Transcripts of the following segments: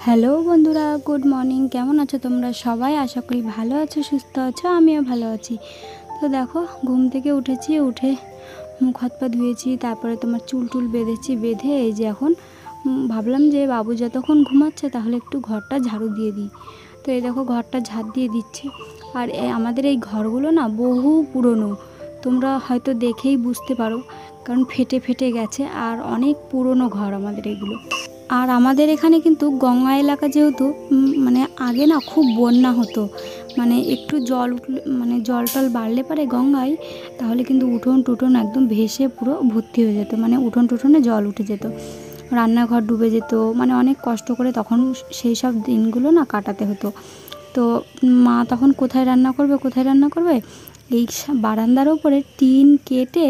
Hello বন্ধুরা, good morning. কেমন আছো তোমরা সবাই? আশা করি ভালো আছো, সুস্থ আছো। আমিও ভালো আছি। তো দেখো, ঘুম থেকে উঠেছি, উঠে মুখ হাত পা ধুয়েছি, তারপরে তোমার চুল টুল বেঁধেছি, বেঁধে এই যে এখন ভাবলাম যে বাবু যতক্ষণ ঘুমাচ্ছে তাহলে একটু ঘরটা ঝাড়ু দিয়ে দিই। তো এই দেখো ঘরটা ঝাড় দিয়ে দিচ্ছি। আর আমাদের এই ঘরগুলো না বহু পুরনো, তোমরা হয়তো দেখেই বুঝতে পারো, কারণ ফেটে ফেটে গেছে। আর অনেক পুরনো ঘর আমাদের এগুলো। আর আমাদের এখানে কিন্তু গঙ্গা এলাকা, যেহেতু মানে আগে না খুব বন্যা হতো, মানে একটু জল উঠলে, মানে জল টল বাড়লে পারে গঙ্গায়, তাহলে কিন্তু উঠোন টুঠোন একদম ভেসে পুরো ভর্তি হয়ে যেত, মানে উঠোন টুঠোনে জল উঠে যেত, রান্নাঘর ডুবে যেত, মানে অনেক কষ্ট করে তখন সেই সব দিনগুলো না কাটাতে হতো। তো মা তখন কোথায় রান্না করবে, এই বারান্দার ওপরে টিন কেটে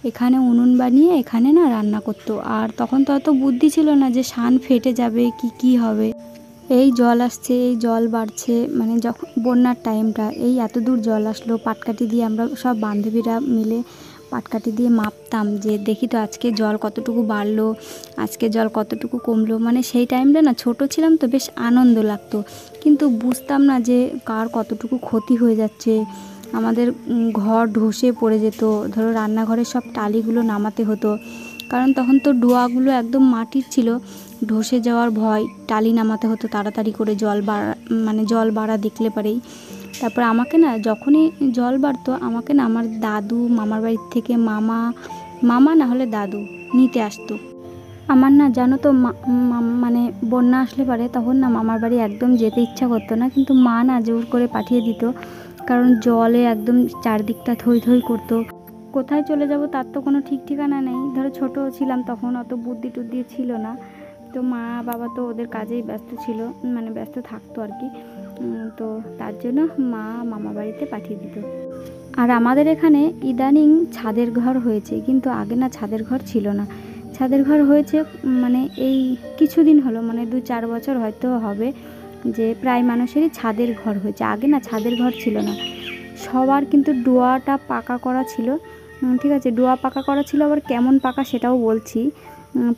এখানে উনুন বানিয়ে এখানে না রান্না করতো। আর তখন তো অত বুদ্ধি ছিল না যে শান ফেটে যাবে কি হবে। এই জল আসছে, এই জল বাড়ছে, মানে যখন বন্যার টাইমটা, এই এত দূর জল আসলো, পাটকাঠি দিয়ে আমরা সব বান্ধবীরা মিলে পাটকাঠি দিয়ে মাপতাম যে দেখি তো আজকে জল কতটুকু বাড়লো, আজকে জল কতটুকু কমলো। মানে সেই টাইমটা না ছোট ছিলাম তো বেশ আনন্দ লাগতো, কিন্তু বুঝতাম না যে কার কতটুকু ক্ষতি হয়ে যাচ্ছে। আমাদের ঘর ধসে পড়ে যেত, ধরো রান্নাঘরের সব টালিগুলো নামাতে হতো, কারণ তখন তো ডোয়াগুলো একদম মাটির ছিল, ধসে যাওয়ার ভয়, টালি নামাতে হতো তাড়াতাড়ি করে, জল বাড়া দেখলে পারেই। তারপর আমাকে না যখনই জল বাড়তো, আমাকে না আমার দাদু মামার বাড়ির থেকে মামা না হলে দাদু নিতে আসতো। আমার না জানো তো মানে বন্যা আসলে পারে তখন না মামার বাড়ি একদম যেতে ইচ্ছা করতো না, কিন্তু মা না জোর করে পাঠিয়ে দিত, কারণ জলে একদম চারদিকটা থই থই করতো। কোথায় চলে যাব তার তো কোনো ঠিক ঠিকানা নেই। ধরো ছোটো ছিলাম তখন, অত বুদ্ধি টুদ্ধি ছিল না, তো মা বাবা তো ওদের কাজেই ব্যস্ত ছিল, মানে ব্যস্ত থাকতো আর কি। তো তার জন্য মা মামা বাড়িতে পাঠিয়ে দিত। আর আমাদের এখানে ইদানিং ছাদের ঘর হয়েছে, কিন্তু আগে না ছাদের ঘর ছিল না। ছাদের ঘর হয়েছে মানে এই কিছুদিন হলো, মানে 2-4 বছর হয়তো হবে, যে প্রায় মানুষেরই ছাদের ঘর হয়েছে। আগে না ছাদের ঘর ছিল না, সবার কিন্তু ডোয়াটা পাকা করা ছিল। ঠিক আছে, ডোয়া পাকা করা ছিল, আবার কেমন পাকা সেটাও বলছি।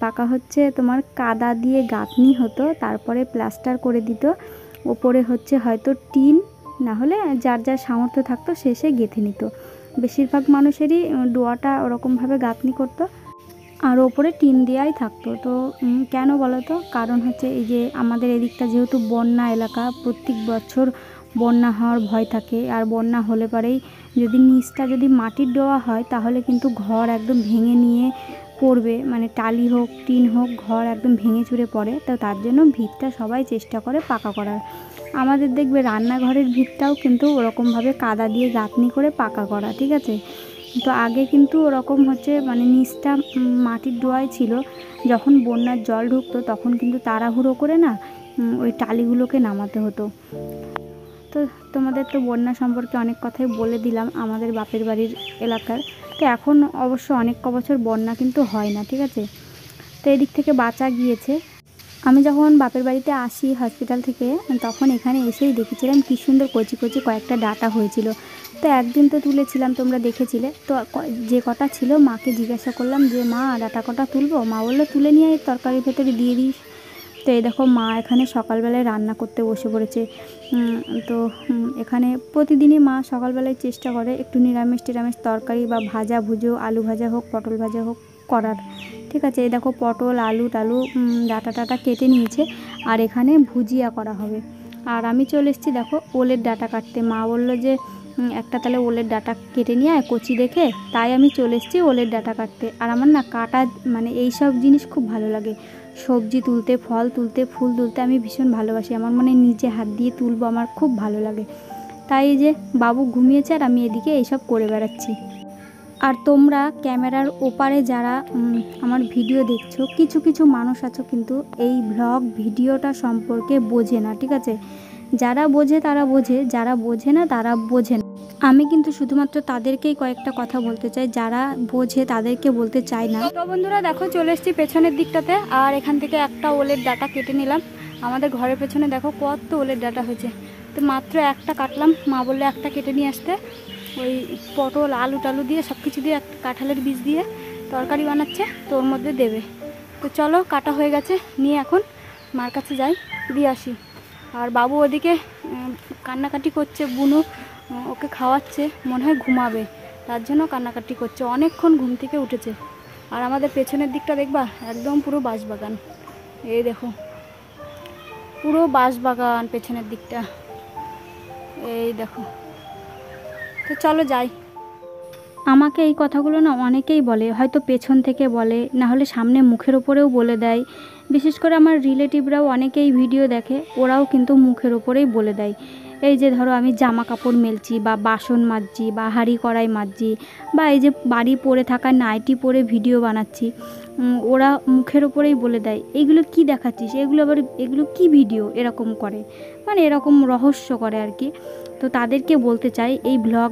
পাকা হচ্ছে তোমার কাদা দিয়ে গাঁথনি হতো, তারপরে প্লাস্টার করে দিত, ওপরে হচ্ছে হয়তো টিন, না হলে যার যার সামর্থ্য থাকতো সে গেঁথে নিত। বেশিরভাগ মানুষেরই ডোয়াটা ওরকমভাবে গাঁথনি করতো, আর ওপরে টিন দেওয়াই থাকতো। তো কেন বলো তো? কারণ হচ্ছে এই যে আমাদের এদিকটা যেহেতু বন্যা এলাকা, প্রত্যেক বছর বন্যা হওয়ার ভয় থাকে। আর বন্যা হলে পরেই যদি নিচটা যদি মাটির ডোয়া হয়, তাহলে কিন্তু ঘর একদম ভেঙে নিয়ে পড়বে, মানে টালি হোক টিন হোক, ঘর একদম ভেঙে চুরে পড়ে। তো তার জন্য ভিতটা সবাই চেষ্টা করে পাকা করার। আমাদের দেখবে রান্নাঘরের ভিতটাও কিন্তু ওরকমভাবে কাদা দিয়ে গাঁথনি করে পাকা করা, ঠিক আছে। তো আগে কিন্তু ওরকম হচ্ছে, মানে নিচটা মাটির ডোয়াই ছিল। যখন বন্যার জল ঢুকতো তখন কিন্তু তাড়াহুড়ো করে না ওই টালিগুলোকে নামাতে হতো। তো তোমাদের তো বন্যা সম্পর্কে অনেক কথাই বলে দিলাম আমাদের বাপের বাড়ির এলাকার। তো এখন অবশ্য অনেক বছর বন্যা কিন্তু হয় না, ঠিক আছে। তো এদিক থেকে বাঁচা গিয়েছে। আমি যখন বাপের বাড়িতে আসি হসপিটাল থেকে, তখন এখানে এসেই দেখেছিলাম কী সুন্দর কচি কচি কয়েকটা ডাঁটা হয়েছিল। তো একদিন তো তুলেছিলাম, তোমরা দেখেছিলে তো। যে কটা ছিল মাকে জিজ্ঞাসা করলাম যে মা ডাঁটা কটা তুলবো, মা বললো তুলে নিয়ে তরকারির ভেতরে দিয়ে দিস। তো এই দেখো মা এখানে সকালবেলায় রান্না করতে বসে পড়েছে। তো এখানে প্রতিদিনই মা সকালবেলায় চেষ্টা করে একটু নিরামিষ টিরামিষ তরকারি বা ভাজা ভুজো, আলু ভাজা হোক পটল ভাজা হোক করার, ঠিক আছে। এই দেখো পটল আলু টালু ডাঁটা টাটা কেটে নিয়েছে, আর এখানে ভুজিয়া করা হবে। আর আমি চলে এসেছি দেখো ওলের ডাঁটা কাটতে। মা বললো যে একটা তাহলে ওলের ডাঁটা কেটে নিয়ে আয় কচি দেখে, তাই আমি চলে এসেছি ওলের ডাঁটা কাটতে। আর আমার না কাটা, মানে এই সব জিনিস খুব ভালো লাগে, সবজি তুলতে, ফল তুলতে, ফুল তুলতে আমি ভীষণ ভালোবাসি। আমার মনে নিজে হাত দিয়ে তুলবো আমার খুব ভালো লাগে। তাই এই যে বাবু ঘুমিয়েছে আর আমি এদিকে এইসব করে বেড়াচ্ছি। আর তোমরা ক্যামেরার ওপারে যারা আমার ভিডিও দেখছো, কিছু কিছু মানুষ আছো কিন্তু এই ব্লগ ভিডিওটা সম্পর্কে বোঝে না, ঠিক আছে। যারা বোঝে তারা বোঝে, যারা বোঝে না তারা বোঝে না। আমি কিন্তু শুধুমাত্র তাদেরকেই কয়েকটা কথা বলতে চাই, যারা বোঝে তাদেরকে বলতে চাই না। তো বন্ধুরা দেখো চলে এসেছি পেছনের দিকটাতে, আর এখান থেকে একটা ওলের ডাঁটা কেটে নিলাম। আমাদের ঘরের পেছনে দেখো কত ওলের ডাঁটা হয়েছে, তো মাত্র একটা কাটলাম। মা বললে একটা কেটে নিয়ে আসতে, ওই পটল আলু টালু দিয়ে সব কিছু দিয়ে একটা কাঁঠালের বীজ দিয়ে তরকারি বানাচ্ছে, তো ওর মধ্যে দেবে। তো চলো কাটা হয়ে গেছে, নিয়ে এখন মার কাছে যাই। দিয়ে আসি। আর বাবু ওদিকে কান্নাকাটি করছে, বুনু ওকে খাওয়াচ্ছে, মনে হয় ঘুমাবে, তার জন্য কান্নাকাটি করছে, অনেকক্ষণ ঘুম থেকে উঠেছে। আর আমাদের পেছনের দিকটা দেখবা একদম পুরো বাঁশবাগান, এই দেখো পুরো বাঁশবাগান পেছনের দিকটা, এই দেখো। তো চলো যাই। আমাকে এই কথাগুলো না অনেকেই বলে, হয়তো পেছন থেকে বলে, না হলে সামনে মুখের ওপরেও বলে দেয়। বিশেষ করে আমার রিলেটিভরাও অনেকেই ভিডিও দেখে, ওরাও কিন্তু মুখের ওপরেই বলে দেয়। এই যে ধরো আমি জামা কাপড় মেলছি বা বাসন মাজছি বা হাঁড়ি কড়াই মাজছি বা এই যে বাড়ি পরে থাকা নাইটি পরে ভিডিও বানাচ্ছি, ওরা মুখের ওপরেই বলে দেয় এইগুলো কি দেখাচ্ছিস, এগুলো কি ভিডিও, এরকম করে, মানে এরকম রহস্য করে আর কি। তো তাদেরকে বলতে চাই, এই ব্লগ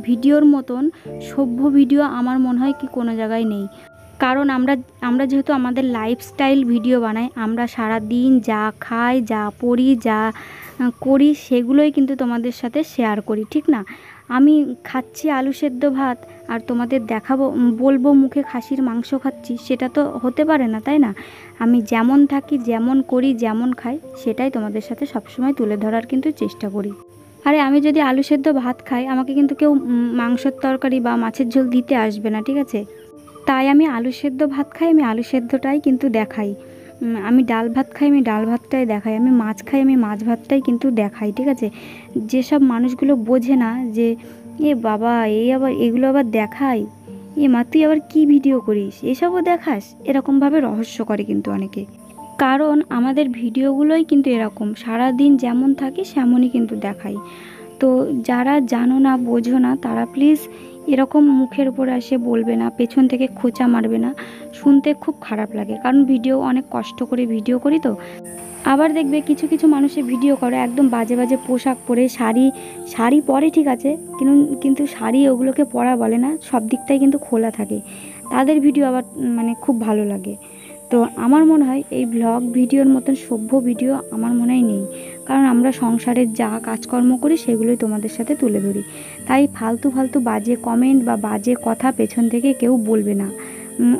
ভিডিওর মতন সভ্য ভিডিও আমার মনে হয় কি কোনো জায়গায় নেই। কারণ আমরা যেহেতু আমাদের লাইফস্টাইল ভিডিও বানাই, আমরা সারা দিন যা খাই, যা পড়ি, যা করি সেগুলোই কিন্তু তোমাদের সাথে শেয়ার করি, ঠিক না? আমি খাচ্ছি আলু সেদ্ধ ভাত আর তোমাদের দেখাবো, বলবো মুখে খাসির মাংস খাচ্ছি, সেটা তো হতে পারে না, তাই না? আমি যেমন থাকি, যেমন করি, যেমন খাই, সেটাই তোমাদের সাথে সবসময় তুলে ধরার কিন্তু চেষ্টা করি। আরে আমি যদি আলু সেদ্ধ ভাত খাই, আমাকে কিন্তু কেউ মাংসের তরকারি বা মাছের ঝোল দিতে আসবে না, ঠিক আছে? তাই আমি আলু সেদ্ধ ভাত খাই, আমি আলু সেদ্ধটাই কিন্তু দেখাই। আমি ডাল ভাত খাই, আমি ডাল ভাতটাই দেখাই। আমি মাছ খাই, আমি মাছ ভাতটাই কিন্তু দেখাই, ঠিক আছে? যেসব মানুষগুলো বোঝে না যে এ বাবা এগুলো আবার দেখায়, এ মা তুই আবার কী ভিডিও করিস, এসবও দেখাস, এরকমভাবে রহস্য করে কিন্তু অনেকে। কারণ আমাদের ভিডিওগুলোই কিন্তু এরকম, সারা দিন যেমন থাকি সেমনই কিন্তু দেখাই। তো যারা জানো না, বোঝো না, তারা প্লিজ এরকম মুখের উপর এসে বলবে না, পেছন থেকে খোঁচা মারবে না, শুনতে খুব খারাপ লাগে। কারণ ভিডিও অনেক কষ্ট করে ভিডিও করি তো। আবার দেখবে কিছু কিছু মানুষের ভিডিও করে একদম বাজে বাজে পোশাক পরে, শাড়ি পরে, ঠিক আছে, কিন্তু শাড়ি ওগুলোকে পরা বলে না, সব দিকটাই কিন্তু খোলা থাকে, তাদের ভিডিও আবার মানে খুব ভালো লাগে। তো আমার মনে হয় এই ব্লগ ভিডিওর মতন সভ্য ভিডিও আমার মনে হয় নেই। কারণ আমরা সংসারের যা কাজকর্ম করি সেগুলোই তোমাদের সাথে তুলে ধরি। তাই ফালতু ফালতু বাজে কমেন্ট বা বাজে কথা পেছন থেকে কেউ বলবে না।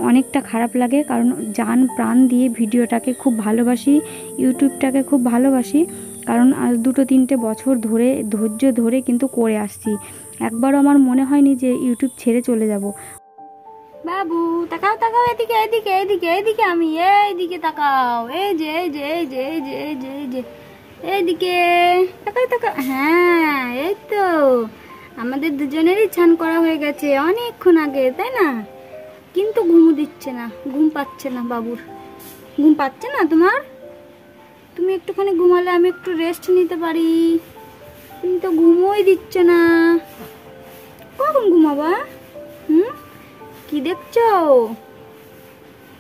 অনেকটা খারাপ লাগে, কারণ জান প্রাণ দিয়ে ভিডিওটাকে খুব ভালোবাসি, ইউটিউবটাকে খুব ভালোবাসি। কারণ আজ 2-3 বছর ধরে ধৈর্য ধরে কিন্তু করে আসছি। একবারও আমার মনে হয়নি যে ইউটিউব ছেড়ে চলে যাব। বাবু তাকাও তাকাও, এদিকে এদিকে এদিকে এদিকে, আমি এইদিকে তাকাও, এই যে এই যে এই যে এই যে এই যে এই যে এইদিকে তাকাও তাকাও। হ্যাঁ এই তো আমাদের দুজনেরই ছান করা হয়ে গেছে অনেকক্ষণ আগে, তাই না? কিন্তু ঘুমও দিচ্ছে না, ঘুম পাচ্ছে না বাবুর, ঘুম পাচ্ছে না তোমার? তুমি একটুখানি ঘুমালে আমি একটু রেস্ট নিতে পারি, তুমি তো ঘুমোই দিচ্ছে না। কখন ঘুমাবা? কি দেখছো,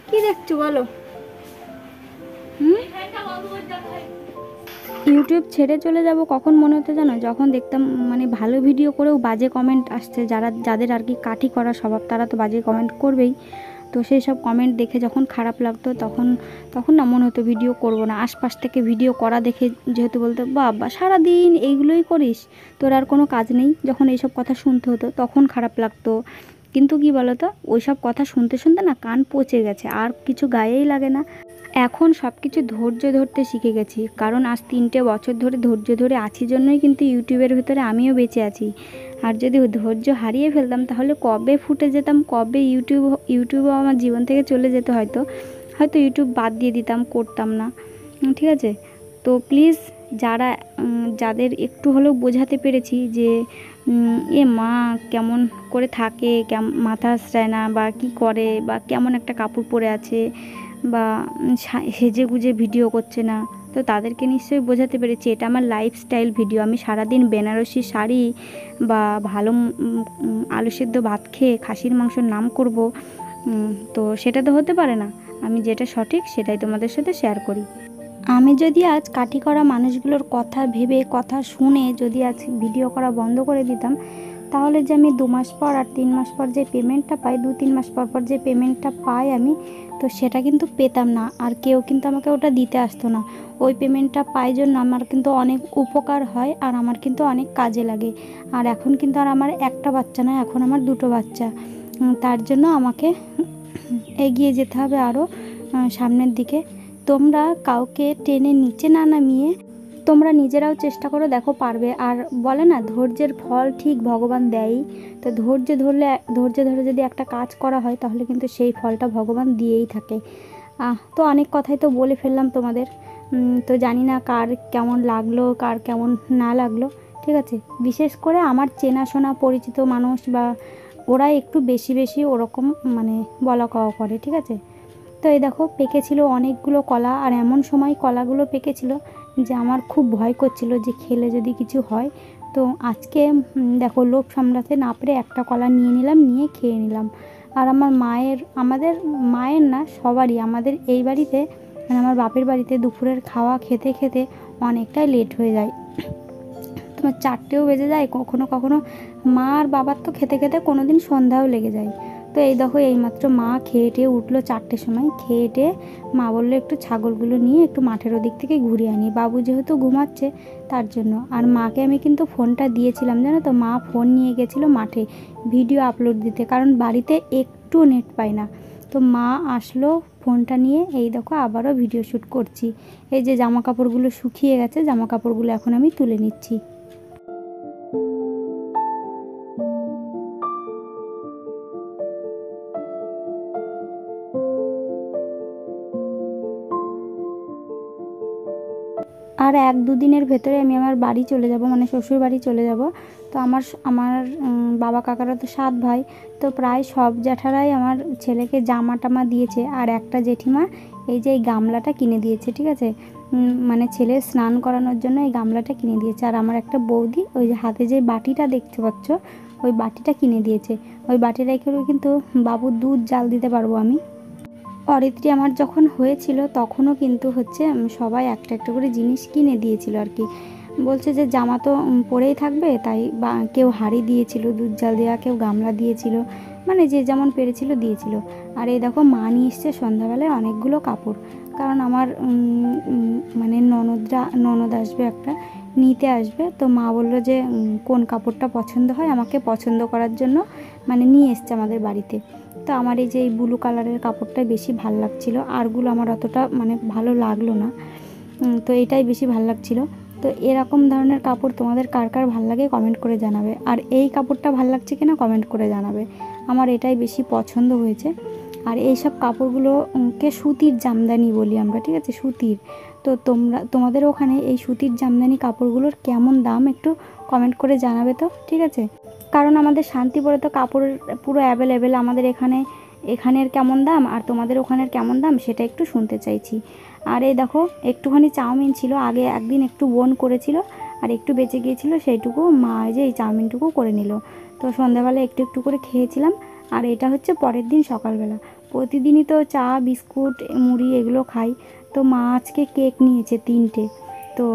কি দেখছো বলো? ইউটিউব ছেড়ে চলে যাব কখন মনে হতো জানো? যখন দেখতাম মানে ভালো ভিডিও করেও বাজে কমেন্ট আসছে, যাদের আর কি কাঠি করা স্বভাব, তারা তো বাজে কমেন্ট করবেই। তো সেই সব কমেন্ট দেখে যখন খারাপ লাগতো, তখন না মনে হতো ভিডিও করব না। আশপাশ থেকে ভিডিও করা দেখে যেহেতু বলতো বাবা সারাদিন এইগুলোই করিস, তোর আর কোনো কাজ নেই, যখন এইসব কথা শুনতে হতো তখন খারাপ লাগতো। কিন্তু কি বলতো, ওই সব কথা শুনতে শুনতে না কান পচে গেছে, আর কিছু গায়েই লাগে না। এখন সব কিছু ধৈর্য ধরতে শিখে গেছি, কারণ আজ 3টে বছর ধরে ধৈর্য ধরে আছি জন্যই কিন্তু ইউটিউবের ভিতরে আমিও বেঁচে আছি। আর যদি ধৈর্য হারিয়ে ফেলতাম তাহলে কবে ফুটে যেতাম, কবে ইউটিউবও আমার জীবন থেকে চলে যেত, হয়তো ইউটিউব বাদ দিয়ে দিতাম, করতাম না, ঠিক আছে? তো প্লিজ যাদের একটু হলেও বোঝাতে পেরেছি যে এ মা কেমন করে থাকে, মাথা আশ্রায় না, বা কি করে, বা কেমন একটা কাপড় পরে আছে, বা সেজে গুজে ভিডিও করছে না, তো তাদেরকে নিশ্চয়ই বোঝাতে পেরেছি এটা আমার লাইফস্টাইল ভিডিও। আমি সারাদিন বেনারসি শাড়ি বা ভালো আলু সেদ্ধ ভাত খেয়ে খাসির মাংসর নাম করব, তো সেটা তো হতে পারে না। আমি যেটা সঠিক সেটাই তোমাদের সাথে শেয়ার করি। আমি যদি আজ কাঠি করা মানুষগুলোর কথা ভেবে, কথা শুনে যদি আজ ভিডিও করা বন্ধ করে দিতাম, তাহলে যে আমি 2 মাস পর আর 3 মাস পর যে পেমেন্টটা পাই, 2-3 মাস পর পর যে পেমেন্টটা পাই আমি, তো সেটা কিন্তু পেতাম না, আর কেউ কিন্তু আমাকে ওটা দিতে আসতো না। ওই পেমেন্টটা পাই জন্য আমার কিন্তু অনেক উপকার হয়, আর আমার কিন্তু অনেক কাজে লাগে। আর এখন কিন্তু আর আমার একটা বাচ্চা না, এখন আমার 2টো বাচ্চা। তার জন্য আমাকে এগিয়ে যেতে হবে আরও সামনের দিকে। তোমরা কাউকে টেনে নিচে না নামিয়ে তোমরা নিজেরাও চেষ্টা করো, দেখো পারবে। আর বলে না ধৈর্যের ফল ঠিক ভগবান দেয়ই। তো ধৈর্য ধরে যদি একটা কাজ করা হয় তাহলে কিন্তু সেই ফলটা ভগবান দিয়েই থাকে। তো অনেক কথাই তো বলে ফেললাম তোমাদের। তো জানি না কার কেমন লাগলো, কার কেমন না লাগলো, ঠিক আছে। বিশেষ করে আমার চেনাশোনা পরিচিত মানুষ বা ওরা একটু বেশি ওরকম মানে বলা কওয়া করে, ঠিক আছে। তো এই দেখো পেকেছিল অনেকগুলো কলা, আর এমন সময় কলাগুলো পেকেছিল যে আমার খুব ভয় করছিল যে খেলে যদি কিছু হয়। তো আজকে দেখো লোভ সামলাতে না পেরে একটা কলা নিয়ে নিলাম, নিয়ে খেয়ে নিলাম। আর আমাদের মায়ের না সবারই, আমাদের এই বাড়িতে মানে আমার বাপের বাড়িতে দুপুরের খাওয়া খেতে খেতে অনেকটাই লেট হয়ে যায়। তোমার 4টেও বেজে যায়, কখনো কখনো মা আর বাবার তো খেতে খেতে কোনো দিন সন্ধ্যাও লেগে যায়। তো এই দেখো এইমাত্র মা খেয়ে টেয়ে উঠলো 4টের সময়। খেয়ে টেয়ে মা বললো একটু ছাগলগুলো নিয়ে একটু মাঠের ওদিক থেকে ঘুরে আনি, বাবু যেহেতু ঘুমাচ্ছে তার জন্য। আর মাকে আমি কিন্তু ফোনটা দিয়েছিলাম, জানো তো, মা ফোন নিয়ে গেছিলো মাঠে ভিডিও আপলোড দিতে, কারণ বাড়িতে একটু নেট পায় না। তো মা আসলো ফোনটা নিয়ে, এই দেখো আবারও ভিডিও শ্যুট করছি। এই যে জামা কাপড়গুলো শুকিয়ে গেছে, জামা কাপড়গুলো এখন আমি তুলে নিচ্ছি। আর 1-2 দিনের ভেতরে আমি আমার বাড়ি চলে যাব, মানে শ্বশুর বাড়ি চলে যাব। তো আমার বাবা কাকারা তো 7 ভাই, তো প্রায় সব জ্যাঠারাই আমার ছেলেকে জামা টামা দিয়েছে। আর একটা জেঠিমা এই যে এই গামলাটা কিনে দিয়েছে, ঠিক আছে, মানে ছেলে স্নান করানোর জন্য এই গামলাটা কিনে দিয়েছে। আর আমার একটা বৌদি ওই যে হাতে যে বাটিটা দেখতে পাচ্ছ ওই বাটিটা কিনে দিয়েছে। ওই বাটি রেখেও কিন্তু বাবুর দুধ জাল দিতে পারবো আমি। অরিত্রী আমার যখন হয়েছিল তখনও কিন্তু হচ্ছে সবাই একটা একটা করে জিনিস কিনে দিয়েছিল আর কি। বলছে যে জামা তো পরেই থাকবে, তাই বা কেউ হাঁড়ি দিয়েছিল দুধ জাল দেওয়া, কেউ গামলা দিয়েছিল, মানে যে যেমন পেরেছিল দিয়েছিল। আর এই দেখো মা নিয়ে এসছে সন্ধ্যাবেলায় অনেকগুলো কাপড়, কারণ আমার মানে ননদ আসবে, একটা নিতে আসবে। তো মা বললো যে কোন কাপড়টা পছন্দ হয় আমাকে পছন্দ করার জন্য মানে নিয়ে এসছে আমাদের বাড়িতে। তো আমার এই যে এই ব্লু কালারের কাপড়টা বেশি ভাল লাগছিলো, আরগুলো আমার অতটা মানে ভালো লাগলো না। তো এটাই বেশি ভাল লাগছিলো। তো এরকম ধরনের কাপড় তোমাদের কার কার ভাল লাগে কমেন্ট করে জানাবে। আর এই কাপড়টা ভাল লাগছে কিনা কমেন্ট করে জানাবে, আমার এটাই বেশি পছন্দ হয়েছে। আর এই সব কাপড়গুলোকে সুতির জামদানি বলি আমরা, ঠিক আছে, সুতির। তো তোমাদের ওখানে এই সুতির জামদানি কাপড়গুলোর কেমন দাম একটু কমেন্ট করে জানাবে তো, ঠিক আছে। কারণ আমাদের শান্তিপুরে তো কাপড়ের পুরো অ্যাভেলেবেল, আমাদের এখানের কেমন দাম আর তোমাদের ওখানের কেমন দাম সেটা একটু শুনতে চাইছি। আর এই দেখো একটুখানি চাউমিন ছিল, আগে একদিন একটু বোন করেছিল আর একটু বেঁচে গিয়েছিল, সেইটুকু মা যে এই চাউমিনটুকু করে নিল। তো সন্ধ্যাবেলা একটু একটু করে খেয়েছিলাম। আর এটা হচ্ছে পরের দিন সকালবেলা। প্রতিদিনই তো চা বিস্কুট মুড়ি এগুলো খাই। তো মা আজকে কেক নিয়েছে 3টে। তো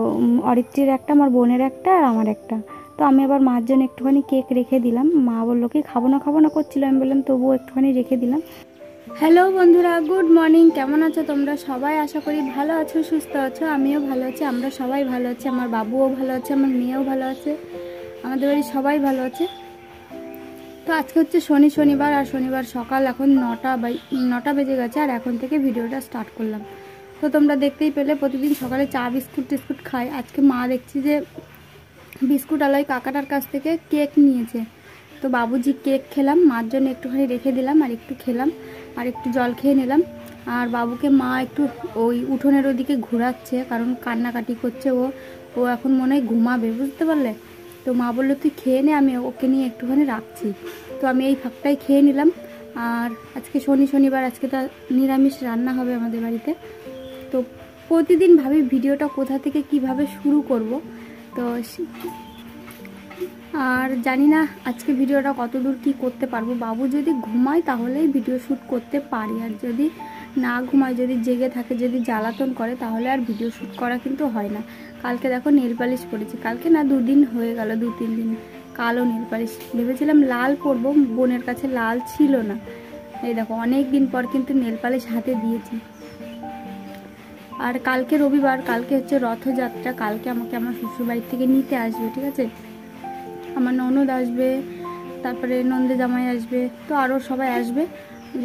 অরিত্রীর একটা, আমার বোনের একটা, আর আমার একটা। তো আমি আবার মার জন্য একটুখানি কেক রেখে দিলাম। মা বললো কি খাবো না করছিল, আমি বললাম তবুও একটুখানি রেখে দিলাম। হ্যালো বন্ধুরা, গুড মর্নিং। কেমন আছো তোমরা সবাই? আশা করি ভালো আছো, সুস্থ আছো। আমিও ভালো আছি, আমরা সবাই ভালো আছি। আমার বাবুও ভালো আছে, আমার মেয়েও ভালো আছে, আমাদের বাড়ির সবাই ভালো আছে। তো আজকে হচ্ছে শনিবার, আর শনিবার সকাল এখন 9টা বেজে গেছে। আর এখন থেকে ভিডিওটা স্টার্ট করলাম। তো তোমরা দেখতেই পেলে প্রতিদিন সকালে চা বিস্কুট খাই। আজকে মা দেখছি যে বিস্কুট আলাই কাকাটার কাছ থেকে কেক নিয়েছে। তো বাবুজি কেক খেলাম, মার জন্য একটুখানি রেখে দিলাম আর একটু খেলাম, আর একটু জল খেয়ে নিলাম। আর বাবুকে মা একটু ওই উঠোনের ওদিকে ঘোরাচ্ছে, কারণ কান্নাকাটি করছে ও এখন মনে হয় ঘুমাবে, বুঝতে পারলে। তো মা বললো তুই খেয়ে নে, আমি ওকে নিয়ে একটুখানি রাখছি। তো আমি এই ফাঁকটাই খেয়ে নিলাম। আর আজকে শনিবার, আজকে তো নিরামিষ রান্না হবে আমাদের বাড়িতে। তো প্রতিদিন ভাবি ভিডিওটা কোথা থেকে কিভাবে শুরু করব। তো আর জানি না আজকে ভিডিওটা কতদূর কি করতে পারবো। বাবু যদি ঘুমায় তাহলেই ভিডিও শ্যুট করতে পারি, আর যদি না ঘুমায়, যদি জেগে থাকে, যদি জ্বালাতন করে, তাহলে আর ভিডিও শ্যুট করা কিন্তু হয় না। কালকে দেখো নেল পালিশ পরেছি, কালকে না 2 দিন হয়ে গেল, 2-3 দিন কালো নেল পালিশ। ভেবেছিলাম লাল পরবো, বোনের কাছে লাল ছিল না। এই দেখো অনেক দিন পর কিন্তু নেল পালিশ হাতে দিয়েছি। আর কালকে রবিবার, কালকে হচ্ছে রথযাত্রা। কালকে আমাকে আমার শ্বশুরবাড়ির থেকে নিতে আসবে, ঠিক আছে। আমার ননদ আসবে, তারপরে নন্দে জামাই আসবে, তো আরও সবাই আসবে।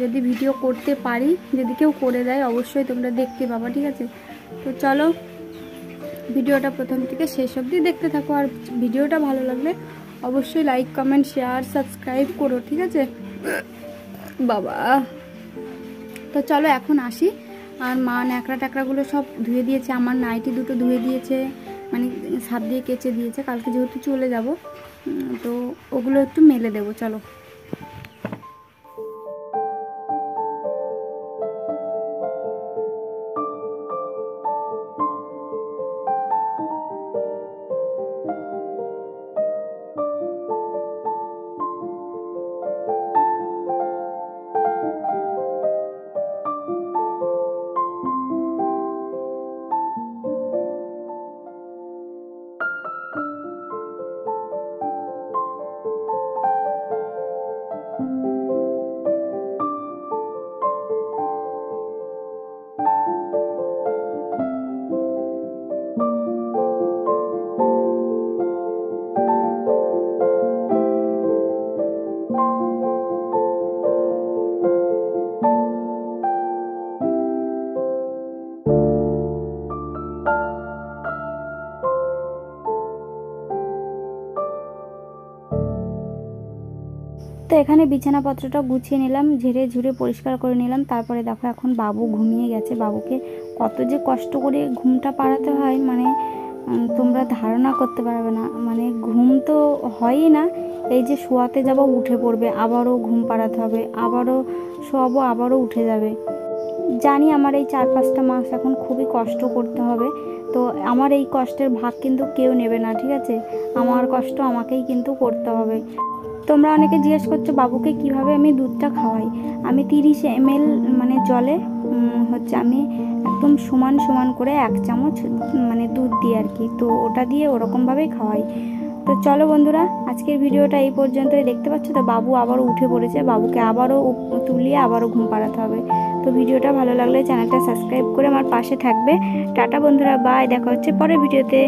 যদি ভিডিও করতে পারি, যদি কেউ করে দেয় অবশ্যই তোমরা দেখতে পাবা, ঠিক আছে? তো চলো ভিডিওটা প্রথম থেকে শেষ অবধি দেখতে থাকো, আর ভিডিওটা ভালো লাগলে অবশ্যই লাইক কমেন্ট শেয়ার সাবস্ক্রাইব করো, ঠিক আছে বাবা? তো চলো এখন আসি। আর মা ন্যাকড়া ট্যাকড়াগুলো সব ধুয়ে দিয়েছে, আমার নাইটি দুটো ধুয়ে দিয়েছে, মানে সাত দিয়ে কেচে দিয়েছে, কালকে যেহেতু চলে যাব তো ওগুলো একটু মেলে দেবো। চলো তো এখানে বিছানাপত্রটা গুছিয়ে নিলাম, ঝেড়ে ঝুড়ে পরিষ্কার করে নিলাম। তারপরে দেখো এখন বাবু ঘুমিয়ে গেছে। বাবুকে কত যে কষ্ট করে ঘুমটা পাড়াতে হয়, মানে তোমরা ধারণা করতে পারবে না। মানে ঘুম তো হয়ই না, এই যে শোয়াতে যাব উঠে পড়বে, আবারও ঘুম পাড়াতে হবে, আবারও শোয়াবো, আবারও উঠে যাবে। জানি আমার এই 4-5টা মাস এখন খুবই কষ্ট করতে হবে। তো আমার এই কষ্টের ভাগ কিন্তু কেউ নেবে না, ঠিক আছে? আমার কষ্ট আমাকেই কিন্তু করতে হবে। তোমরা অনেকে জিজ্ঞেস করছো বাবুকে কিভাবে আমি দুধটা খাওয়াই। আমি 30 ml মানে জলে হচ্ছে আমি একদম সমান সমান করে 1 চামচ মানে দুধ দিই আর কি, তো ওটা দিয়ে ওরকমভাবেই খাওয়াই। তো চলো বন্ধুরা, আজকের ভিডিওটা এই পর্যন্তই। দেখতে পাচ্ছ তো বাবু আবারও উঠে পড়েছে, বাবুকে আবারও তুলিয়ে আবারও ঘুম পাড়াতে হবে। তো ভিডিওটা ভালো লাগলে চ্যানেলটা সাবস্ক্রাইব করে আমার পাশে থাকবে। টাটা বন্ধুরা, বাই, দেখা হচ্ছে পরের ভিডিওতে।